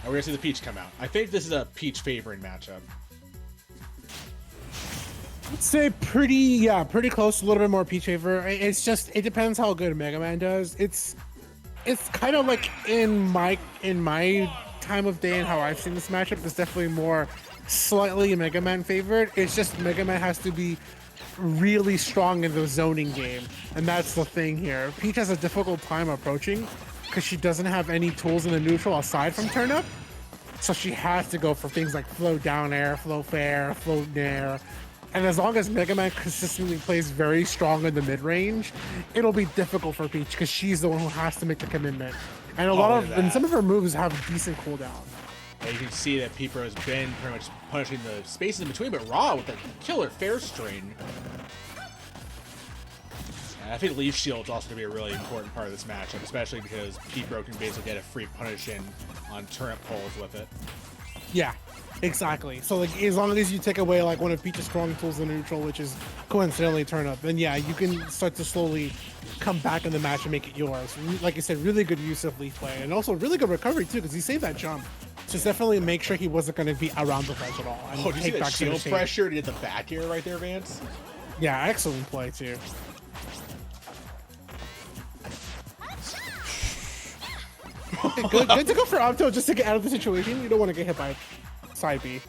we're gonna see the Peach come out. I think this is a Peach favoring matchup. I'd say pretty close. A little bit more Peach favor. It's just it depends how good Mega Man does. It's kind of like in my time of day and how I've seen this matchup. It's definitely more slightly Mega Man favored. It's just Mega Man has to be really strong in the zoning game, and that's the thing here. Peach has a difficult time approaching because she doesn't have any tools in the neutral aside from turn up, so she has to go for things like flow down air, flow fair, float air. And as long as Mega Man consistently plays very strong in the mid range, it'll be difficult for Peach because she's the one who has to make the commitment. And and some of her moves have decent cooldown. Yeah, you can see that petebr0 has been pretty much punishing the spaces in between, but Raw with a killer fair string. And I think Leaf Shield's also going to be a really important part of this matchup, especially because petebr0 can basically get a free punish in on turnip pulls with it. Yeah, exactly. So like as long as you take away like one of Peach's strong tools in neutral, which is coincidentally turn up, then yeah, you can start to slowly come back in the match and make it yours. Like you said, really good use of leaf play, and also really good recovery too, because he saved that jump. Just definitely make sure he wasn't going to be around the ledge at all. And did you see that shield pressure to get the back air right there, Vance? Yeah, excellent play too. Good to go for Opto just to get out of the situation. You don't want to get hit by side B.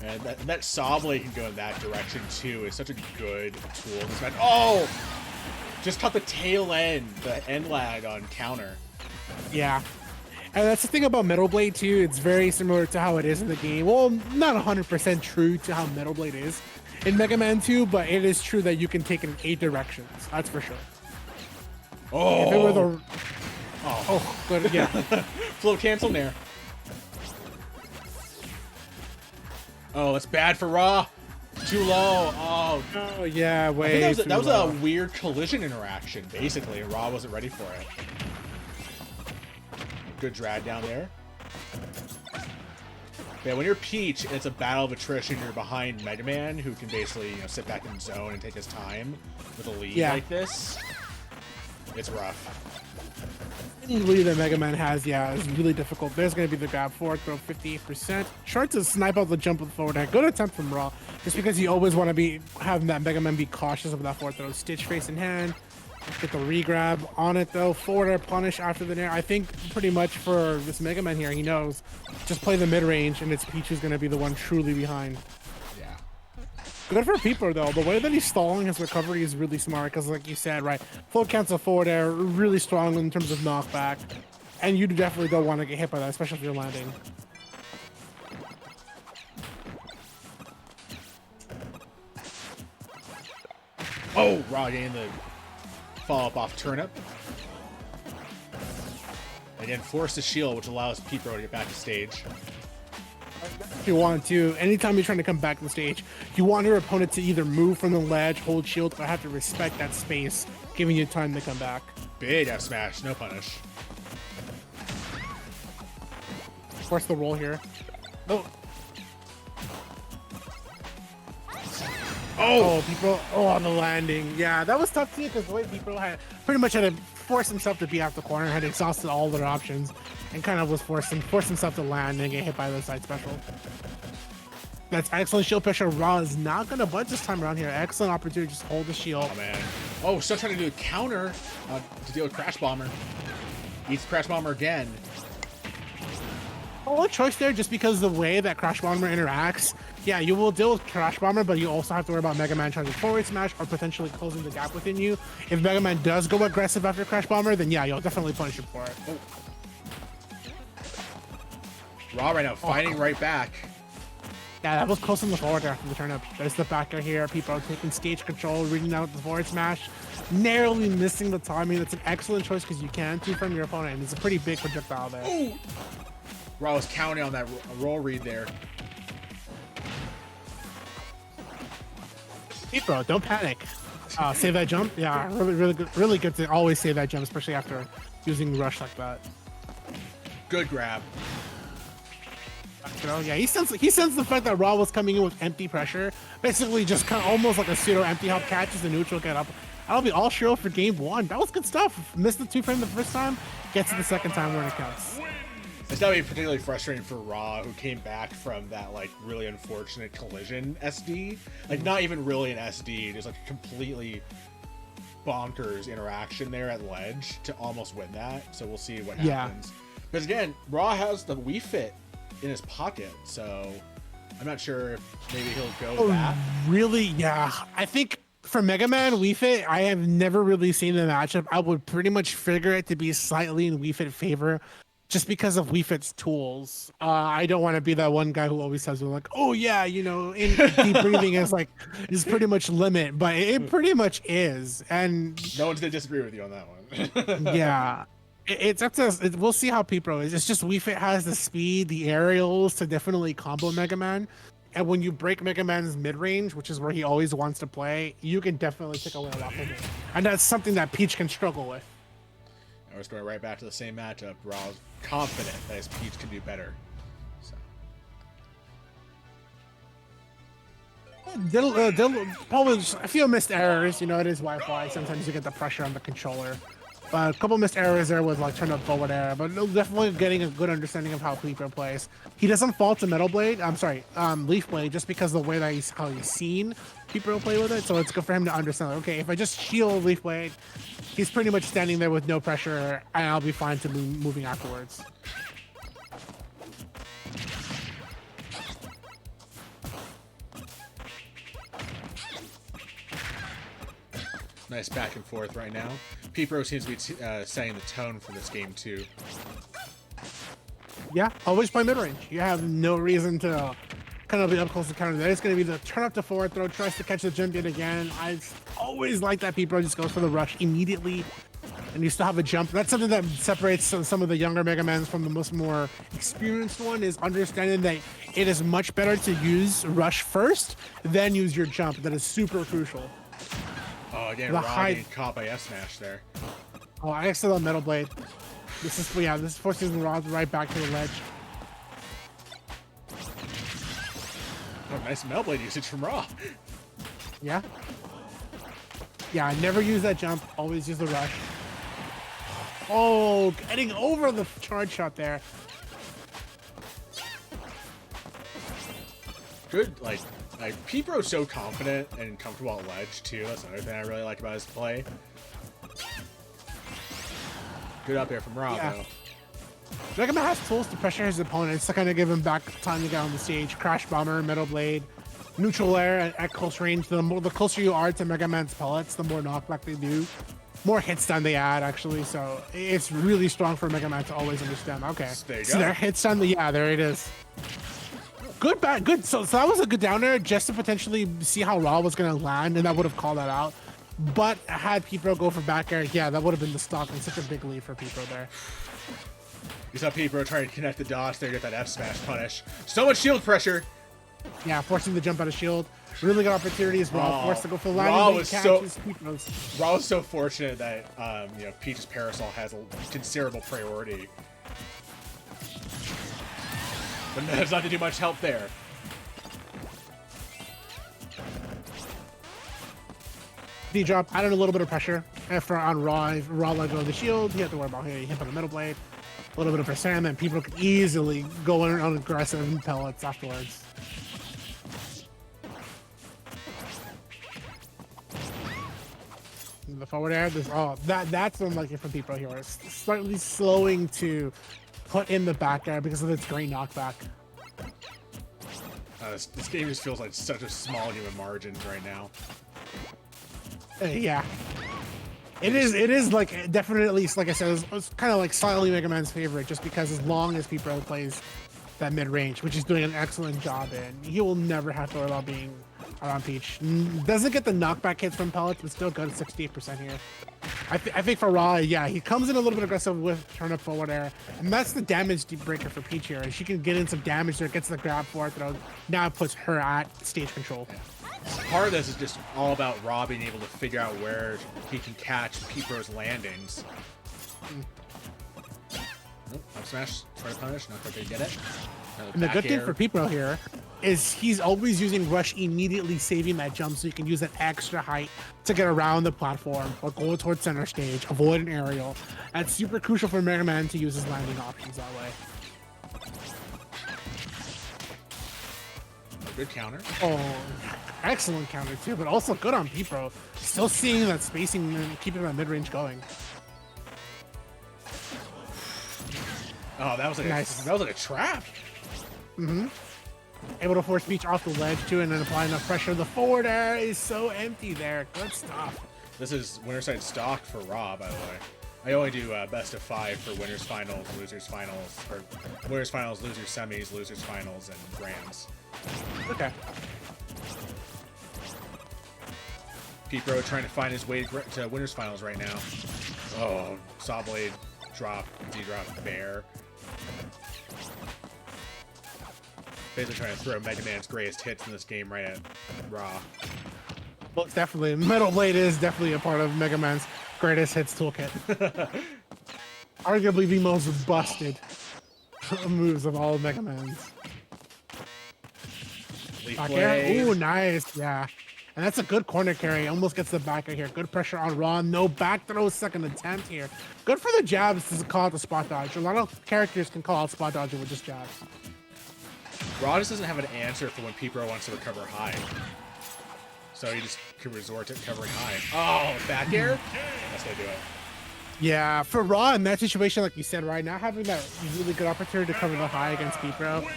And that saw blade can go in that direction too. It's such a good tool in this match. Oh! Just caught the tail end, the end lag on counter. Yeah. And that's the thing about Metal Blade too. It's very similar to how it is in the game. Well, not 100% true to how Metal Blade is in Mega Man 2, but it is true that you can take it in 8 directions. That's for sure. Oh! If it were the... Oh, good, yeah. Flow cancel there. Oh, that's bad for Raw. Too low. Oh, yeah, way I think that was a weird collision interaction, basically, and Raw wasn't ready for it. Good drag down there. Yeah, when you're Peach, it's a battle of attrition. You're behind Mega Man, who can basically sit back in zone and take his time with a lead like this. It's rough. Any lead that Mega Man has, is really difficult. There's going to be the grab forward throw, 58%. Try to snipe out the jump with the forward air. Good attempt from Raw, just because you always want to be having that Mega Man be cautious of that forward throw. Stitch face in hand. Get the re-grab on it though. Forward air punish after the nair. I think pretty much for this Mega Man here, he knows just play the mid range, and it's Peach who's going to be the one truly behind. Yeah. Good for petebr0 though. The way that he's stalling his recovery is really smart because, like you said, right, full cancel forward air, really strong in terms of knockback, and you definitely don't want to get hit by that, especially if you're landing. Oh, Raw getting the follow-up off turnip. Again, force the shield, which allows petebr0 to get back to stage. If you want to, anytime you're trying to come back to the stage, you want your opponent to either move from the ledge, hold shield, or have to respect that space, giving you time to come back. Big F smash, no punish. Force the roll here. Oh. Oh, petebr0. Oh, on the landing. Yeah, that was tough too because the way petebr0 had pretty much had to force himself to be out the corner, had exhausted all their options, and kind of was forced himself to land and get hit by the side special. That's excellent shield pressure. Raw is not going to budge this time around here. Excellent opportunity to just hold the shield. Oh, man. Oh, still trying to do a counter to deal with Crash Bomber. Eats Crash Bomber again. Oh, a choice there just because the way that Crash Bomber interacts. Yeah, you will deal with Crash Bomber, but you also have to worry about Mega Man trying to forward smash or potentially closing the gap within you. If Mega Man does go aggressive after Crash Bomber, then yeah, you'll definitely punish him for it. Oh. Raw right now, fighting right back. Yeah, that was close on the forward there from the turnip. There's the back air here. People are taking stage control, reading out the forward smash, narrowly missing the timing. That's an excellent choice because you can two-frame your opponent, and it's a pretty big projectile there. Ooh. Raw was counting on that roll read there. petebr0, don't panic. Save that jump. Yeah, really good to always save that jump, especially after using rush like that. Good grab. Yeah, he sensed the fact that Raw was coming in with empty pressure, basically just kind of almost like a pseudo empty hop, catches the neutral, get up. That'll be all Shiro for game 1. That was good stuff. Missed the 2-frame the first time, gets it the second time when it counts. It's gotta be particularly frustrating for Raw, who came back from that like really unfortunate collision SD. Like not even really an SD, just like a completely bonkers interaction there at ledge to almost win that. So we'll see what happens. Because again, Raw has the Wii Fit in his pocket, so I'm not sure if maybe he'll go that. Really? Yeah. I think for Mega Man Wii Fit, I have never really seen the matchup. I would pretty much figure it to be slightly in Wii Fit favor, just because of Wii Fit's tools. I don't want to be that one guy who always says like, "Oh yeah, you know, in deep breathing is pretty much limit," but it pretty much is. And no one's gonna disagree with you on that one. yeah, it's up to us. We'll see how P-Pro is. It's just Wii Fit has the speed, the aerials to definitely combo Mega Man. And when you break Mega Man's mid-range, which is where he always wants to play, you can definitely take away a lot from him. And that's something that Peach can struggle with. We're just going right back to the same matchup. Raw's confident that his Peach can do better. So. They'll probably a few missed errors. You know, it is Wi-Fi. Sometimes you get the pressure on the controller. A couple missed errors there with like turn up forward air, but definitely getting a good understanding of how Peeper plays. He doesn't fall to Metal Blade. I'm sorry, Leaf Blade, just because of the way that how he's seen Peeper play with it. So it's good for him to understand. Like, okay, if I just shield Leaf Blade, he's pretty much standing there with no pressure, and I'll be fine to moving afterwards. Nice back and forth right now. P-Pro seems to be setting the tone for this game too. Yeah, always play mid-range. You have no reason to kind of be up close to counter that. It's going to be the turn up to forward throw, tries to catch the jump yet again. I always like that P-Pro just goes for the rush immediately, and you still have a jump. That's something that separates some of the younger Mega Mans from the most more experienced one, is understanding that it is much better to use rush first, then use your jump. That is super crucial. Oh, again, Raw getting caught by S-Smash there. Oh, I still on Metal Blade. This is forces Raw right back to the ledge. Oh, nice Metal Blade usage from Raw. Yeah. Yeah, I never use that jump. Always use the rush. Oh, getting over the charge shot there. Good, like P-Pro's so confident and comfortable at ledge too. That's another thing I really like about his play. Good up there from Raw, though. Mega Man has tools to pressure his opponents to kind of give him back time to get on the stage. Crash Bomber, Metal Blade, Neutral Air at close range. The closer you are to Mega Man's pellets, the more knockback they do. More hits stun they add, actually. So it's really strong for Mega Man to always understand. Okay. There you so go. their hit stun, yeah, there it is. Good, bad, good. So that was a good down there just to potentially see how Raw was going to land, and that would have called that out. But had P-Pro go for back air, yeah, that would have been the stock and such a big lead for P-Pro there. You saw P-Pro trying to connect the dots there, get that F-Smash punish. So much shield pressure. Yeah, forcing the jump out of shield. Really good opportunities. Raw forced to go for landing. Raw was so fortunate that you know, Peach's Parasol has a considerable priority. But there's not to do much help there. D-drop added a little bit of pressure on Raw. If Raw let go of the shield, he had to worry about hitting him on the Metal Blade. A little bit of pressure, and People could easily go on aggressive pellets afterwards. The forward air, that's unlucky from People here. It's slightly slowing to put in the back air because of its great knockback. This game just feels like such a small human margins right now. Yeah. It is like definitely, like I said, it's kind of like slightly Mega Man's favorite, just because as long as P-Pro plays that mid-range, which he's doing an excellent job in, he will never have to worry about being around Peach. Doesn't get the knockback hits from pellets, but still good at 68% here. I think for Raw, yeah, he comes in a little bit aggressive with turn up forward air, and that's the damage deep breaker for Peach here. She can get in some damage there, gets the grab for it, throw. Now it puts her at stage control. Part of this is just all about Raw being able to figure out where he can catch P-Pro's landings. Oh, up smash, try to punish, not quite gonna get it. And the good thing for P-Pro here is he's always using rush, immediately saving that jump, so you can use that extra height to get around the platform or go towards center stage, avoid an aerial. That's super crucial for Mega Man to use his landing options that way. Good counter. Oh, excellent counter too, but also good on petebr0. Still seeing that spacing and keeping that mid-range going. Oh, that was like Nice. that was like a trap. Mm-hmm. Able to force Peach off the ledge too, and then apply enough pressure. The forward air is so empty there. Good stuff. This is winner's side stock for Raw, by the way. I only do best of 5 for winners finals, losers finals, or winners finals, losers semis, losers finals, and grands. Okay. petebr0 trying to find his way to winners finals right now. Oh, saw blade drop, D drop, bear. Basically trying to throw Mega Man's greatest hits in this game right at Raw. Well, it's definitely Metal Blade is definitely a part of Mega Man's greatest hits toolkit. Arguably the most busted moves of all of Mega Man's. Back air. Ooh, nice. Yeah. And that's a good corner carry. Almost gets the back air here. Good pressure on Raw. No back throw second attempt here. Good for the jabs to call out the spot dodge. A lot of characters can call out spot dodging with just jabs. Raw just doesn't have an answer for when petebr0 wants to recover high. So he just can resort to covering high. Oh, back air? That's how I do it. Yeah, for Raw in that situation, like you said, right now having that really good opportunity to cover the high against petebr0,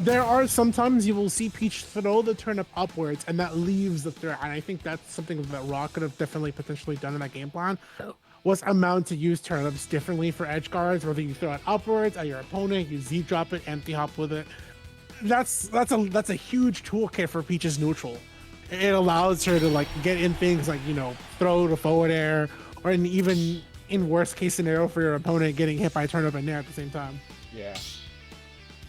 there are sometimes you will see Peach throw the turnip upwards, and that leaves the threat. And I think that's something that Raw could have definitely potentially done in that game plan, was amount to use turnips differently for edge guards, whether you throw it upwards at your opponent, you Z drop it, empty hop with it. That's a huge toolkit for Peach's neutral. It allows her to like get in things like, you know, throw to forward air, or even in worst case scenario for your opponent getting hit by turnip and nair at the same time. Yeah.